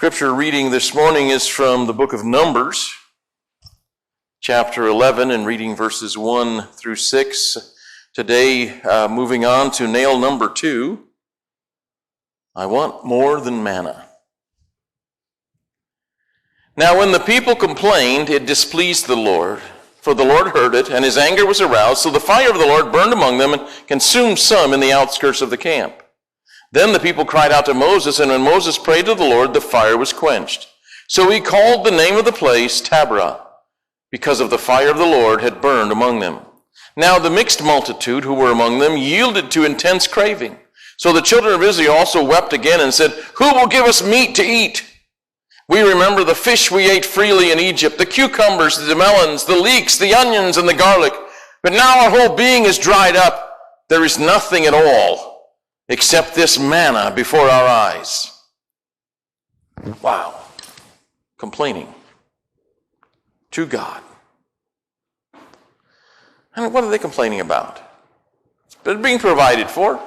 Scripture reading this morning is from the book of Numbers, chapter 11, and reading verses 1 through 6. Today, moving on to nail number 2, I want more than manna. Now when the people complained, it displeased the Lord, for the Lord heard it, and his anger was aroused, so the fire of the Lord burned among them and consumed some in the outskirts of the camp. Then the people cried out to Moses, and when Moses prayed to the Lord, the fire was quenched. So he called the name of the place Taberah, because of the fire of the Lord had burned among them. Now the mixed multitude who were among them yielded to intense craving. So the children of Israel also wept again and said, "Who will give us meat to eat? We remember the fish we ate freely in Egypt, the cucumbers, the melons, the leeks, the onions, and the garlic. But now our whole being is dried up. There is nothing at all except this manna before our eyes." Wow. Complaining to God. And what are they complaining about? It's being provided for.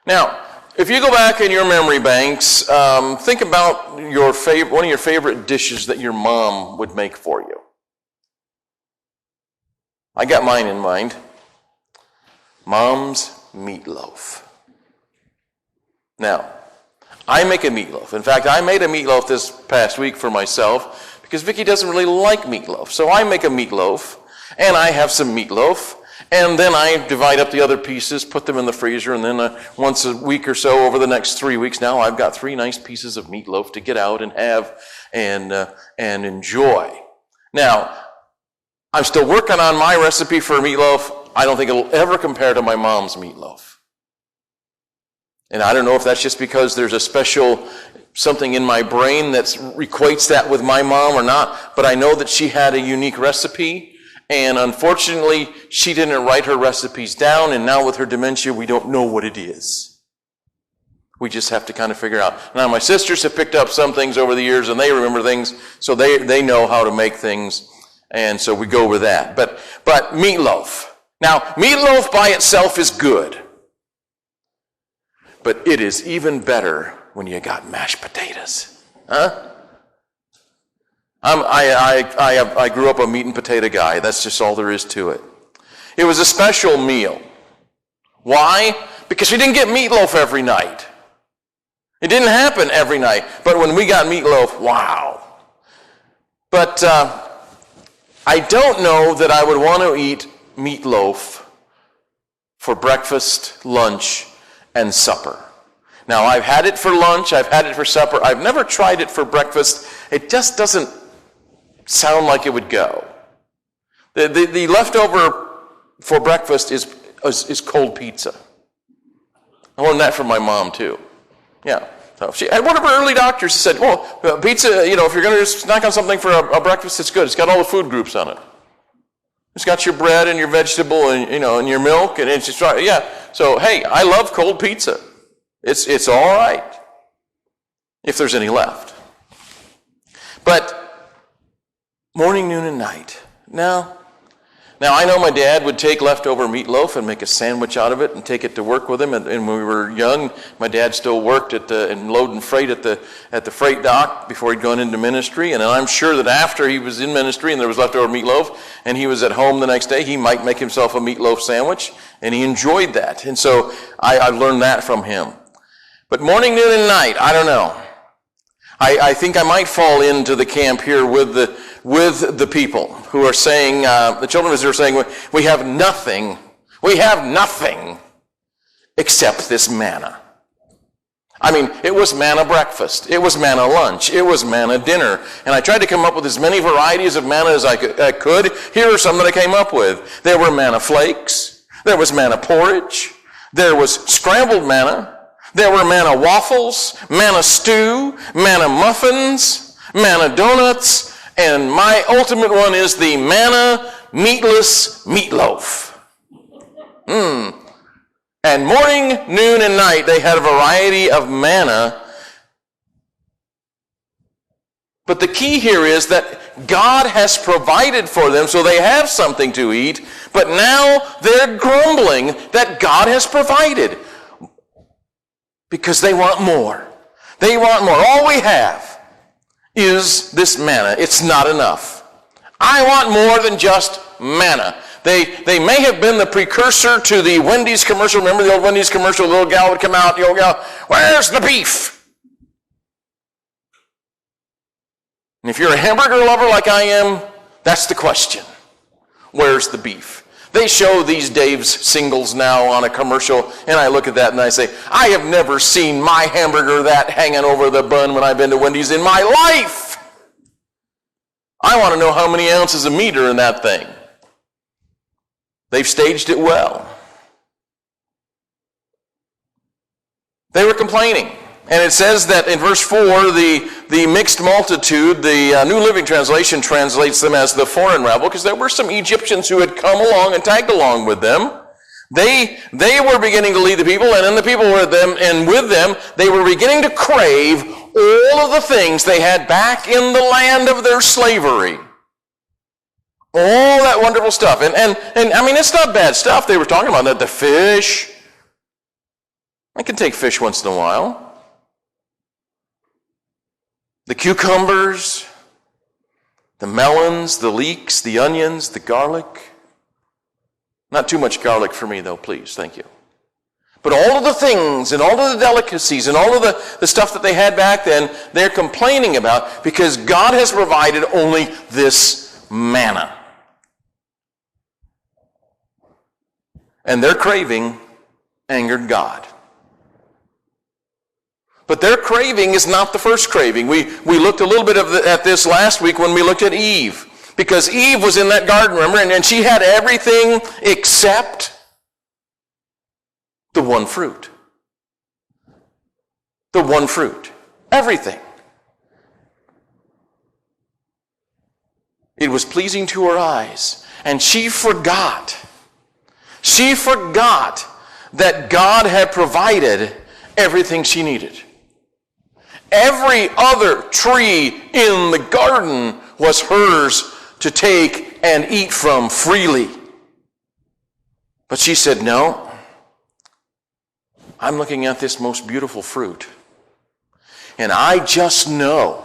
Now, if you go back in your memory banks, think about one of your favorite dishes that your mom would make for you. I got mine in mind. Mom's meatloaf. Now, I make a meatloaf. In fact, I made a meatloaf this past week for myself because Vicki doesn't really like meatloaf. So I make a meatloaf, and I have some meatloaf, and then I divide up the other pieces, put them in the freezer, and then once a week or so over the next 3 weeks, now I've got 3 nice pieces of meatloaf to get out and have and enjoy. Now, I'm still working on my recipe for meatloaf. I don't think it'll ever compare to my mom's meatloaf. And I don't know if that's just because there's a special something in my brain that equates that with my mom or not, but I know that she had a unique recipe, and unfortunately, she didn't write her recipes down, and now with her dementia, we don't know what it is. We just have to kind of figure out. Now, my sisters have picked up some things over the years, and they remember things, so they know how to make things, and so we go with that. But meatloaf. Now, meatloaf by itself is good, but it is even better when you got mashed potatoes. Huh? I grew up a meat and potato guy. That's just all there is to it. It was a special meal. Why? Because we didn't get meatloaf every night. It didn't happen every night. But when we got meatloaf, wow. But I don't know that I would want to eat meatloaf for breakfast, lunch, and supper. Now, I've had it for lunch, I've had it for supper, I've never tried it for breakfast. It just doesn't sound like it would go. The leftover for breakfast is cold pizza. I learned that from my mom, too. Yeah. So one of her early doctors said, well, pizza, if you're going to snack on something for a breakfast, it's good. It's got all the food groups on it. It's got your bread and your vegetable and and your milk, and it's just right. Yeah. So hey, I love cold pizza. It's all right if there's any left. But morning, noon, and night. Now I know my dad would take leftover meatloaf and make a sandwich out of it and take it to work with him. And when we were young, my dad still worked in loading freight at the freight dock before he'd gone into ministry. And I'm sure that after he was in ministry and there was leftover meatloaf and he was at home the next day, he might make himself a meatloaf sandwich, and he enjoyed that. And so I learned that from him. But morning, noon, and night, I don't know. I think I might fall into the camp here with the people who are saying, the children of Israel are saying, we have nothing except this manna. I mean, it was manna breakfast, it was manna lunch, it was manna dinner, and I tried to come up with as many varieties of manna as I could. Here are some that I came up with. There were manna flakes, there was manna porridge, there was scrambled manna, there were manna waffles, manna stew, manna muffins, manna donuts, and my ultimate one is the manna meatless meatloaf. And morning, noon, and night, they had a variety of manna. But the key here is that God has provided for them, so they have something to eat, but now they're grumbling that God has provided because they want more. They want more. All we have is this manna. It's not enough. I want more than just manna. They may have been the precursor to the Wendy's commercial. Remember the old Wendy's commercial? The little gal would come out, the old gal, where's the beef? And if you're a hamburger lover like I am, that's the question. Where's the beef? They show these Dave's singles now on a commercial, and I look at that and I say, I have never seen my hamburger that hanging over the bun when I've been to Wendy's in my life. I want to know how many ounces of meat are in that thing. They've staged it well. They were complaining. And it says that in verse 4, the mixed multitude, the New Living Translation translates them as the foreign rabble, because there were some Egyptians who had come along and tagged along with them. They were beginning to lead the people, and then the people were with them, and with them, they were beginning to crave all of the things they had back in the land of their slavery. All that wonderful stuff. And I mean, it's not bad stuff they were talking about. That the fish. I can take fish once in a while. The cucumbers, the melons, the leeks, the onions, the garlic. Not too much garlic for me, though, please. Thank you. But all of the things and all of the delicacies and all of the stuff that they had back then, they're complaining about because God has provided only this manna. And their craving angered God. But their craving is not the first craving. We looked a little bit at this last week when we looked at Eve. Because Eve was in that garden, remember, and she had everything except the one fruit. The one fruit. Everything. It was pleasing to her eyes. And she forgot. She forgot that God had provided everything she needed. Every other tree in the garden was hers to take and eat from freely. But she said, no, I'm looking at this most beautiful fruit. And I just know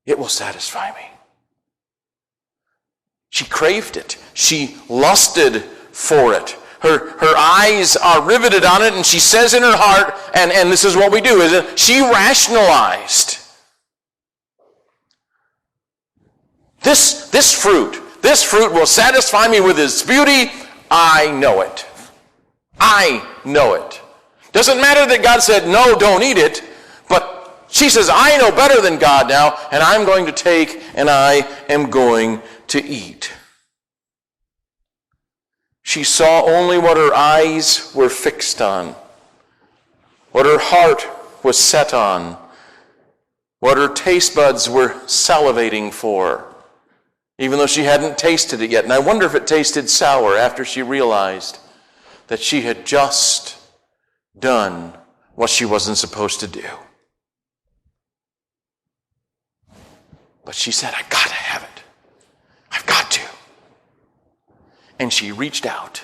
it will satisfy me. She craved it. She lusted for it. Her eyes are riveted on it, and she says in her heart, and this is what we do, isn't it? She rationalized. This fruit will satisfy me with its beauty. I know it. I know it. Doesn't matter that God said, no, don't eat it, but she says, I know better than God now, and I'm going to take, and I am going to eat. She saw only what her eyes were fixed on, what her heart was set on, what her taste buds were salivating for, even though she hadn't tasted it yet. And I wonder if it tasted sour after she realized that she had just done what she wasn't supposed to do. But she said, I gotta have it. I've got to. And she reached out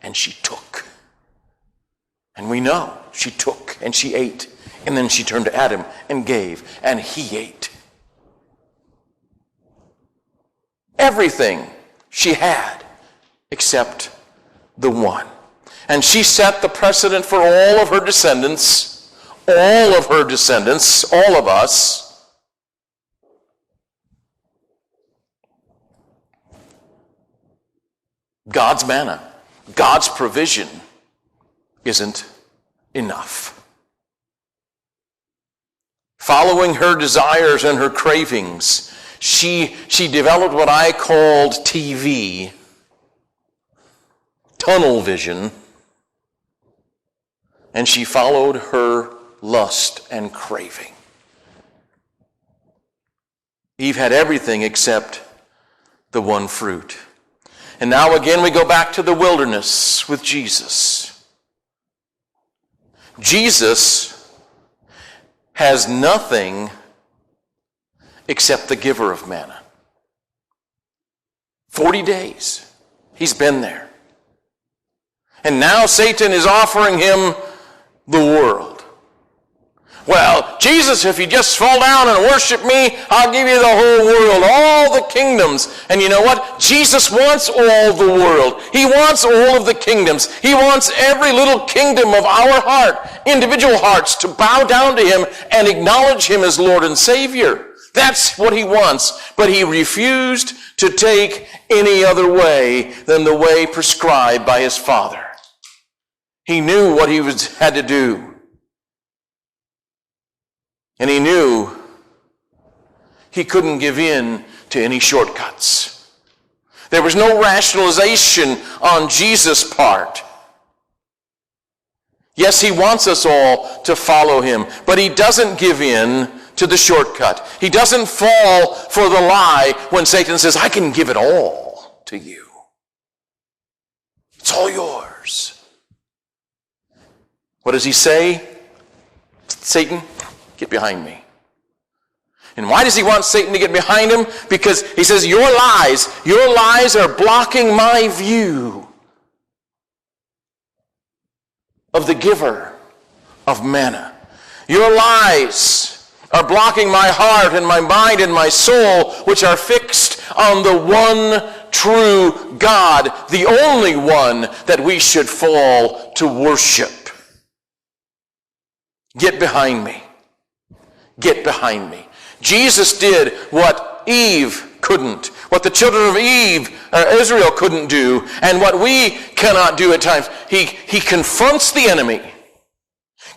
and she took. And we know she took and she ate. And then she turned to Adam and gave, and he ate. Everything she had except the one. And she set the precedent for all of her descendants, all of us. God's manna, God's provision isn't enough. Following her desires and her cravings, she developed what I called TV, tunnel vision, and she followed her lust and craving. Eve had everything except the one fruit. And now again we go back to the wilderness with Jesus. Jesus has nothing except the giver of manna. 40 days he's been there. And now Satan is offering him the world. Well, Jesus, if you just fall down and worship me, I'll give you the whole world, all the kingdoms. And you know what? Jesus wants all the world. He wants all of the kingdoms. He wants every little kingdom of our heart, individual hearts, to bow down to him and acknowledge him as Lord and Savior. That's what he wants. But he refused to take any other way than the way prescribed by his Father. He knew what he had to do. And he knew he couldn't give in to any shortcuts. There was no rationalization on Jesus' part. Yes, he wants us all to follow him, but he doesn't give in to the shortcut. He doesn't fall for the lie when Satan says, I can give it all to you. It's all yours. What does he say? Satan, get behind me. And why does he want Satan to get behind him? Because he says, your lies are blocking my view of the giver of manna. Your lies are blocking my heart and my mind and my soul, which are fixed on the one true God, the only one that we should fall to worship. Get behind me. Get behind me. Jesus did what Eve couldn't, what the children of Israel couldn't do, and what we cannot do at times. He confronts the enemy.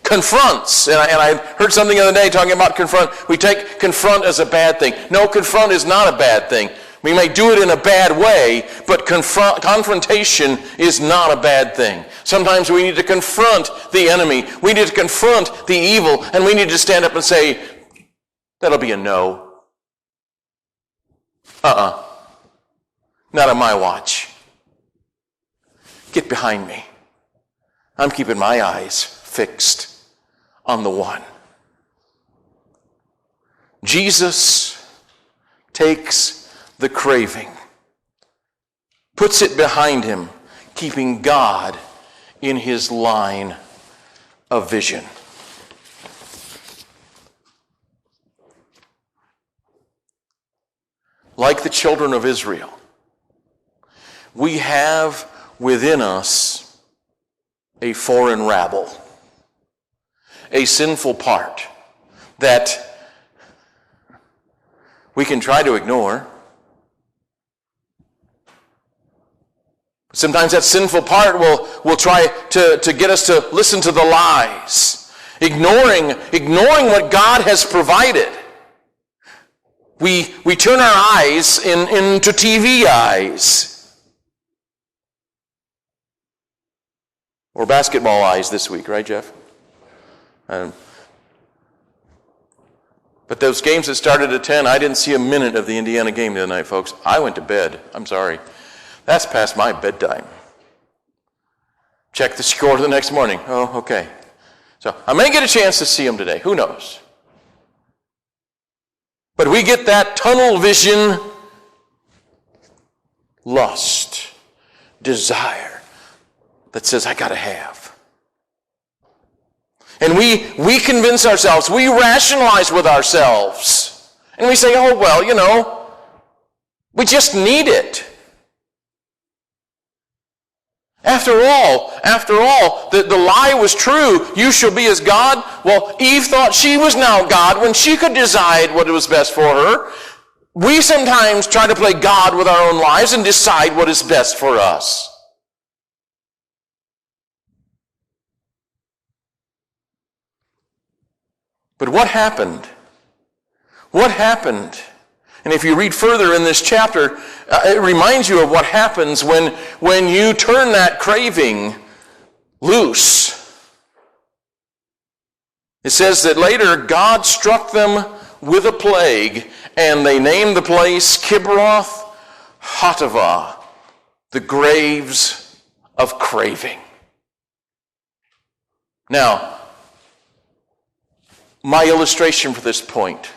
Confronts. And I heard something the other day talking about confront. We take confront as a bad thing. No, confront is not a bad thing. We may do it in a bad way, but confrontation is not a bad thing. Sometimes we need to confront the enemy. We need to confront the evil, and we need to stand up and say, that'll be a no. Not on my watch. Get behind me. I'm keeping my eyes fixed on the one. Jesus takes the craving, puts it behind him, keeping God in his line of vision. Like the children of Israel, we have within us a foreign rabble, a sinful part that we can try to ignore. Sometimes that sinful part will try to get us to listen to the lies, ignoring what God has provided. We turn our eyes into TV eyes. Or basketball eyes this week, right, Jeff? But those games that started at 10, I didn't see a minute of the Indiana game the other night, folks. I went to bed. I'm sorry. That's past my bedtime. Check the score the next morning. Oh, okay. So I may get a chance to see them today. Who knows? But we get that tunnel vision, lust, desire that says, I got to have. And we convince ourselves, we rationalize with ourselves. And we say, oh, well, we just need it. After all, the lie was true. You shall be as God. Well, Eve thought she was now God when she could decide what was best for her. We sometimes try to play God with our own lives and decide what is best for us. But what happened? What happened? And if you read further in this chapter, it reminds you of what happens when you turn that craving loose. It says that later God struck them with a plague, and they named the place Kibroth Hattaavah, the graves of craving. Now, my illustration for this point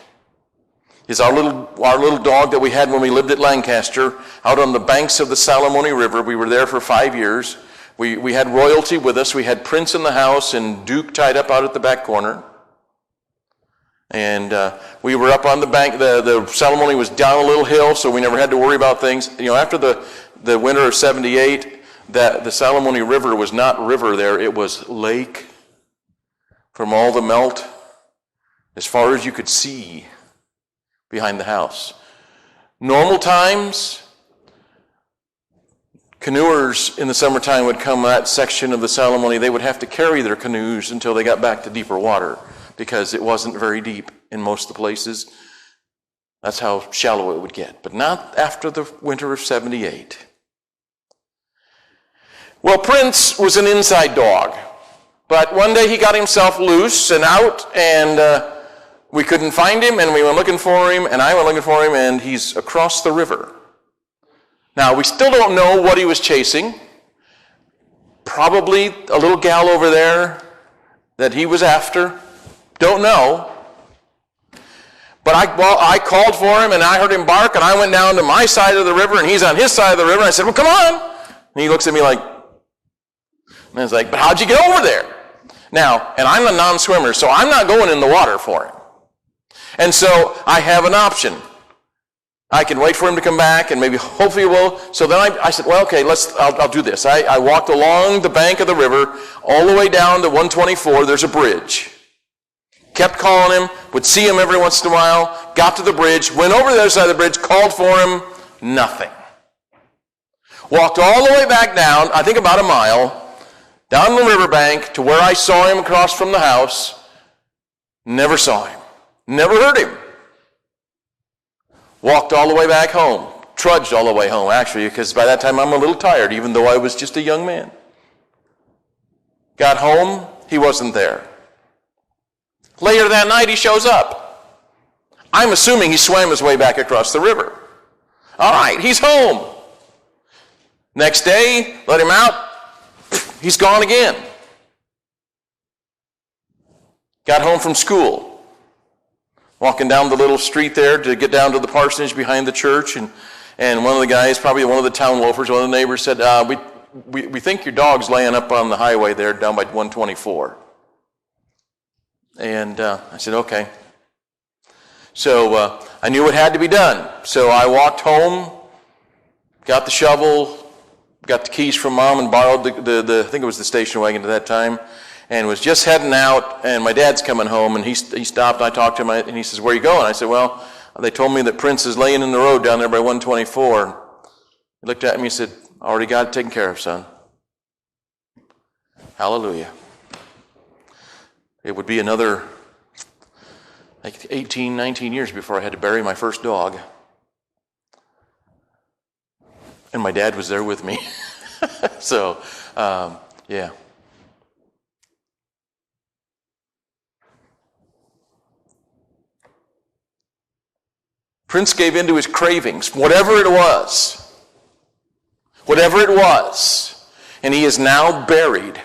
is our little dog that we had when we lived at Lancaster, out on the banks of the Salamone River. We were there for 5 years. We had royalty with us. We had Prince in the house and Duke tied up out at the back corner. And we were up on the bank. The ceremony was down a little hill, so we never had to worry about things. After the winter of 78, the Salamone River was not river there. It was lake from all the melt as far as you could see behind the house. Normal times, canoers in the summertime would come that section of the Salamone. They would have to carry their canoes until they got back to deeper water because it wasn't very deep in most of the places. That's how shallow it would get. But not after the winter of 78. Well, Prince was an inside dog. But one day he got himself loose and out, and we couldn't find him, and we went looking for him, and I went looking for him, and he's across the river. Now, we still don't know what he was chasing. Probably a little gal over there that he was after. Don't know. But I called for him, and I heard him bark, and I went down to my side of the river, and he's on his side of the river, and I said, well, come on. And he looks at me like, and I was like, but how'd you get over there? Now, and I'm a non-swimmer, so I'm not going in the water for him. And so I have an option. I can wait for him to come back, and maybe hopefully he will. So then I said, well, okay, I'll do this. I walked along the bank of the river all the way down to 124. There's a bridge. Kept calling him, would see him every once in a while, got to the bridge, went over the other side of the bridge, called for him, nothing. Walked all the way back down, I think about a mile, down the riverbank to where I saw him across from the house. Never saw him. Never heard him. Walked all the way back home. Trudged all the way home, actually, because by that time I'm a little tired, even though I was just a young man. Got home, he wasn't there. Later that night, he shows up. I'm assuming he swam his way back across the river. All right, he's home. Next day, let him out. He's gone again. Got home from school. Walking down the little street there to get down to the parsonage behind the church, and one of the guys, probably one of the town loafers, one of the neighbors said, we think your dog's laying up on the highway there down by 124. And I said, okay. So I knew what had to be done. So I walked home, got the shovel, got the keys from Mom, and borrowed the I think it was the station wagon at that time, and was just heading out, and my dad's coming home, and he stopped, and I talked to him, and he says, where are you going? I said, well, they told me that Prince is laying in the road down there by 124. He looked at me and said, already got it taken care of, son. Hallelujah. It would be another 18, 19 years before I had to bury my first dog. And my dad was there with me. So, yeah. Prince gave in to his cravings, whatever it was. Whatever it was. And he is now buried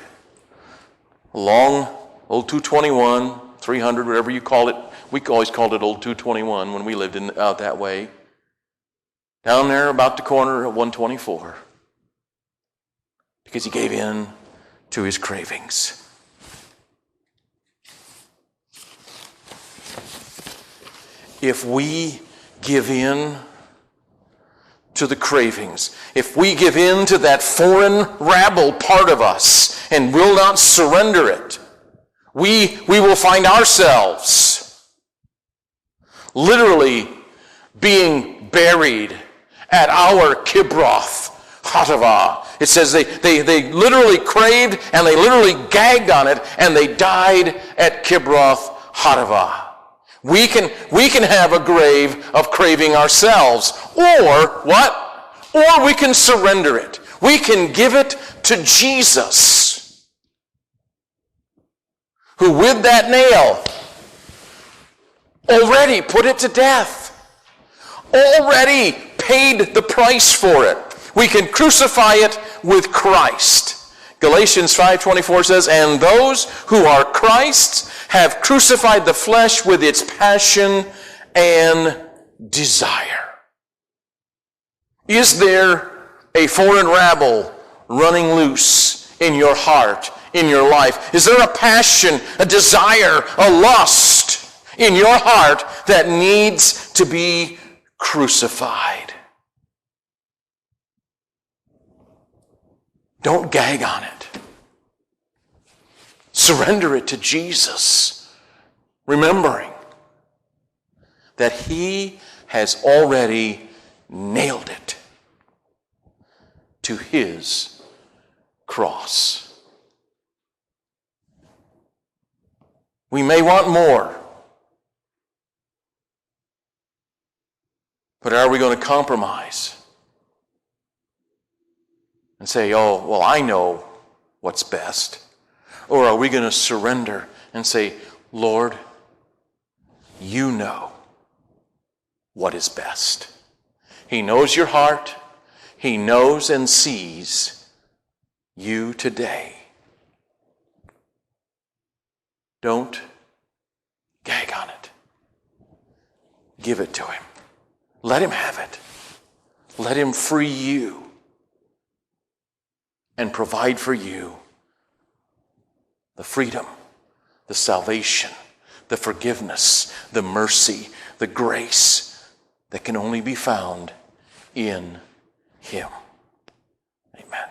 along Old 221, 300, whatever you call it. We always called it Old 221 when we lived out that way. Down there about the corner of 124. Because he gave in to his cravings. If we give in to the cravings, if we give in to that foreign rabble part of us and will not surrender it, we will find ourselves literally being buried at our Kibroth Hatava. It says they literally craved and they literally gagged on it and they died at Kibroth Hatava. We can have a grave of craving ourselves, or what? Or we can surrender it. We can give it to Jesus, who with that nail already put it to death, already paid the price for it. We can crucify it with Christ. Galatians 5:24 says, and those who are Christ's have crucified the flesh with its passion and desire. Is there a foreign rabble running loose in your heart, in your life? Is there a passion, a desire, a lust in your heart that needs to be crucified? Don't gag on it. Surrender it to Jesus, remembering that he has already nailed it to his cross. We may want more, but are we going to compromise and say, oh, well, I know what's best? Or are we going to surrender and say, Lord, you know what is best. He knows your heart. He knows and sees you today. Don't gag on it. Give it to him. Let him have it. Let him free you and provide for you the freedom, the salvation, the forgiveness, the mercy, the grace that can only be found in him. Amen.